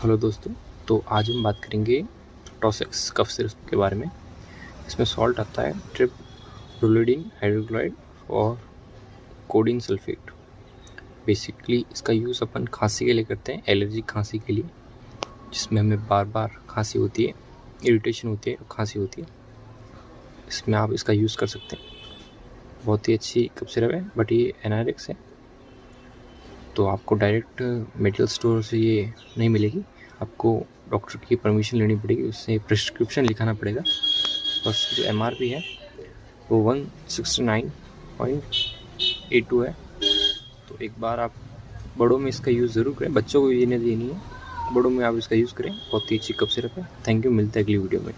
Hello दोस्तों, तो आज हम बात करेंगे टॉसिक्स कफ सिरप के बारे में। इसमें सॉल्ट आता है ट्रिप्टोलिडीन हाइड्रोक्लोराइड और कोडीन सल्फेट। बेसिकली इसका यूज़ अपन खांसी के लिए करते हैं, एलर्जी खांसी के लिए, जिसमें हमें बार बार खांसी होती है, इरिटेशन होती है, खांसी होती है। इसमें आप इसका यूज़ कर सकते हैं। बहुत ही अच्छी कफ सिरप है, बट ये एनारिक्स है, तो आपको डायरेक्ट मेडिकल स्टोर से ये नहीं मिलेगी। आपको डॉक्टर की परमिशन लेनी पड़ेगी, उससे प्रिस्क्रिप्शन लिखाना पड़ेगा। और उसकी जो MRP है वो 169.82 है। तो एक बार आप बड़ों में इसका यूज़ ज़रूर करें, बच्चों को ये नहीं देनी है, बड़ों में आप इसका यूज़ करें। बहुत ही अच्छी कफ सिरप है। थैंक यू, मिलते हैं अगली वीडियो में।